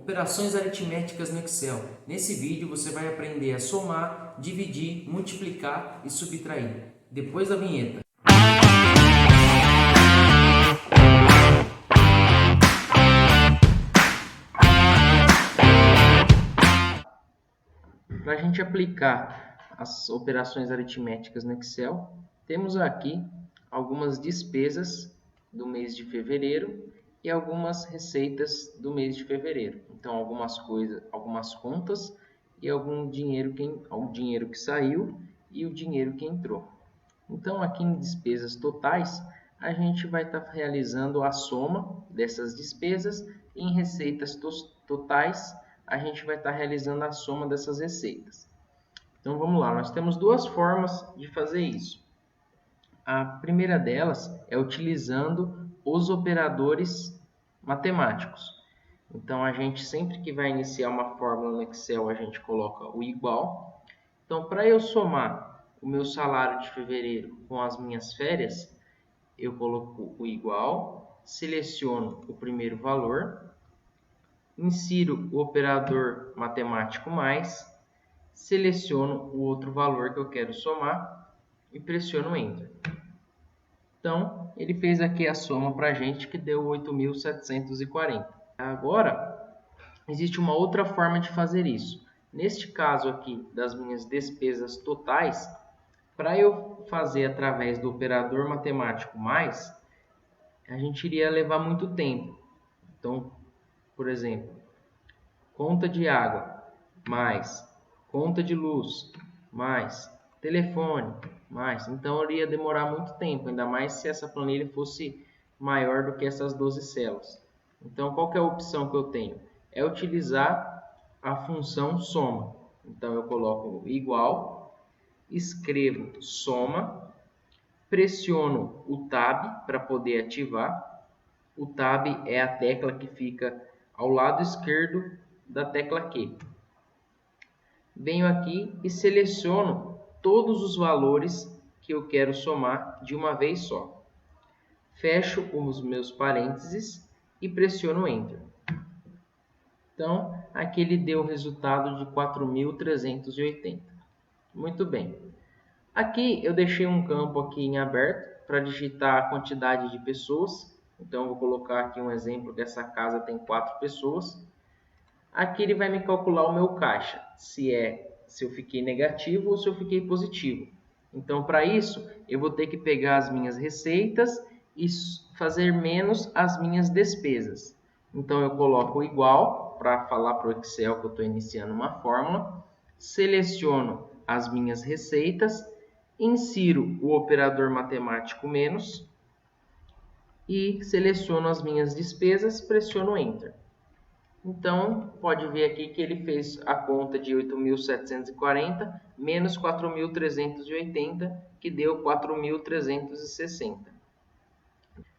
Operações aritméticas no Excel. Nesse vídeo você vai aprender a somar, dividir, multiplicar e subtrair. Depois da vinheta. Para a gente aplicar as operações aritméticas no Excel, temos aqui algumas despesas do mês de fevereiro e algumas receitas do mês de fevereiro. Então, algumas contas e algum dinheiro que saiu e o dinheiro que entrou. Então, aqui em despesas totais, a gente vai estar realizando a soma dessas despesas e em receitas totais, a gente vai estar realizando a soma dessas receitas. Então, vamos lá. Nós temos duas formas de fazer isso. A primeira delas é utilizando os operadores matemáticos. Então, a gente sempre que vai iniciar uma fórmula no Excel, a gente coloca o igual. Então, para eu somar o meu salário de fevereiro com as minhas férias, eu coloco o igual, seleciono o primeiro valor, insiro o operador matemático mais, seleciono o outro valor que eu quero somar e pressiono Enter. Então, ele fez aqui a soma para a gente que deu 8.740. Agora, existe uma outra forma de fazer isso. Neste caso aqui das minhas despesas totais, para eu fazer através do operador matemático mais, a gente iria levar muito tempo. Então, por exemplo, conta de água mais conta de luz mais telefone mais. Então, iria demorar muito tempo, ainda mais se essa planilha fosse maior do que essas 12 células. Então, qual que é a opção que eu tenho? É utilizar a função soma. Então, eu coloco igual, escrevo soma, pressiono o Tab para poder ativar. O Tab é a tecla que fica ao lado esquerdo da tecla Q. Venho aqui e seleciono todos os valores que eu quero somar de uma vez só. Fecho os meus parênteses e pressiono Enter. Então, aqui ele deu o resultado de 4.380. Muito bem. Aqui eu deixei um campo aqui em aberto para digitar a quantidade de pessoas. Então, eu vou colocar aqui um exemplo que essa casa tem 4 pessoas. Aqui ele vai me calcular o meu caixa, se eu fiquei negativo ou se eu fiquei positivo. Então, para isso, eu vou ter que pegar as minhas receitas e fazer menos as minhas despesas. Então, eu coloco igual para falar para o Excel que eu estou iniciando uma fórmula, seleciono as minhas receitas, insiro o operador matemático menos e seleciono as minhas despesas, pressiono Enter. Então, pode ver aqui que ele fez a conta de 8.740 menos 4.380, que deu 4.360.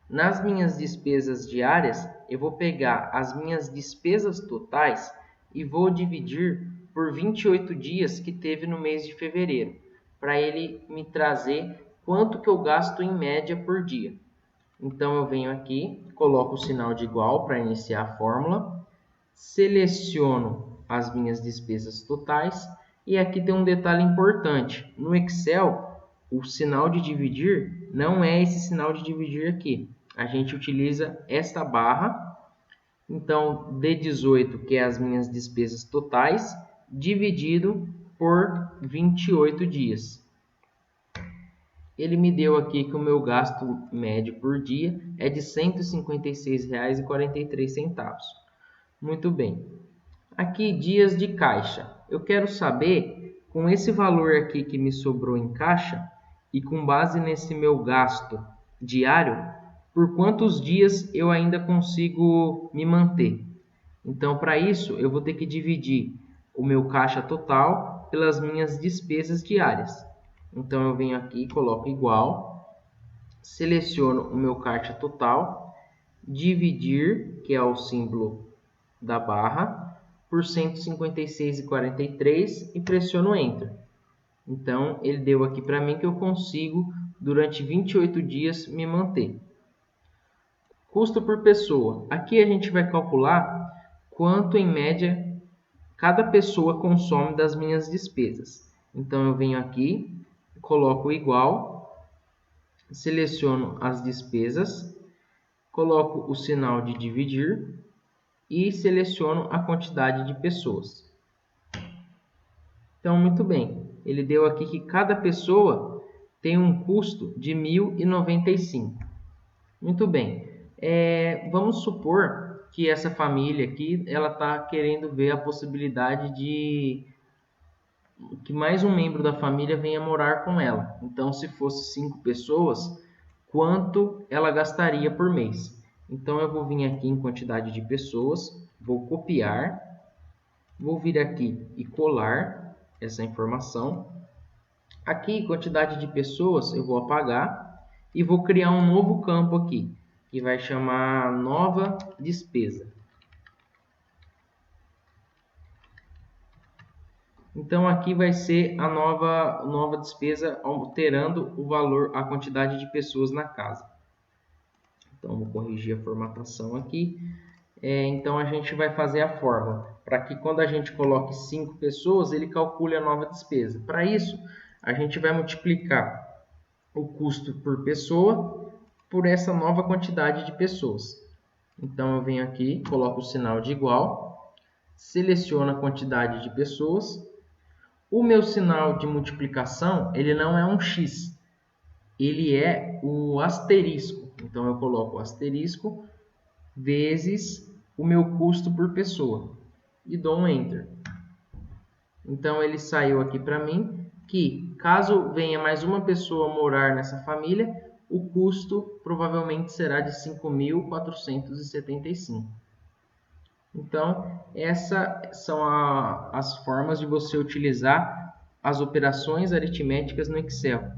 Nas minhas despesas diárias, eu vou pegar as minhas despesas totais e vou dividir por 28 dias que teve no mês de fevereiro, para ele me trazer quanto que eu gasto em média por dia. Então, eu venho aqui, coloco o sinal de igual para iniciar a fórmula, seleciono as minhas despesas totais e aqui tem um detalhe importante. No Excel, o sinal de dividir não é esse sinal de dividir aqui. A gente utiliza esta barra. Então, D18, que é as minhas despesas totais, dividido por 28 dias. Ele me deu aqui que o meu gasto médio por dia é de R$ 156,43. Muito bem. Aqui, dias de caixa. Eu quero saber, com esse valor aqui que me sobrou em caixa, e com base nesse meu gasto diário, por quantos dias eu ainda consigo me manter. Então, para isso, eu vou ter que dividir o meu caixa total pelas minhas despesas diárias. Então, eu venho aqui, coloco igual, seleciono o meu caixa total, dividir, que é o símbolo da barra, por 156,43 e pressiono Enter. Então, ele deu aqui para mim que eu consigo, durante 28 dias, me manter. Custo por pessoa. Aqui a gente vai calcular quanto em média cada pessoa consome das minhas despesas. Então eu venho aqui, coloco igual, seleciono as despesas, coloco o sinal de dividir e seleciono a quantidade de pessoas. Então, muito bem, ele deu aqui que cada pessoa tem um custo de R$ 1.095. Muito bem, vamos supor que essa família aqui ela está querendo ver a possibilidade de que mais um membro da família venha morar com ela. Então, se fosse 5 pessoas, quanto ela gastaria por mês? Então, eu vou vir aqui em quantidade de pessoas, vou copiar, vou vir aqui e colar essa informação. Aqui, quantidade de pessoas, eu vou apagar e vou criar um novo campo aqui, que vai chamar nova despesa. Então, aqui vai ser a nova despesa, alterando o valor, a quantidade de pessoas na casa. Então, vou corrigir a formatação aqui. Então, a gente vai fazer a fórmula para que quando a gente coloque 5 pessoas, ele calcule a nova despesa. Para isso, a gente vai multiplicar o custo por pessoa por essa nova quantidade de pessoas. Então, eu venho aqui, coloco o sinal de igual, seleciono a quantidade de pessoas. O meu sinal de multiplicação, ele não é um X, ele é o asterisco. Então, eu coloco o asterisco vezes o meu custo por pessoa e dou um Enter. Então, ele saiu aqui para mim que, caso venha mais uma pessoa morar nessa família, o custo provavelmente será de R$ 5.475. Então, essas são as formas de você utilizar as operações aritméticas no Excel.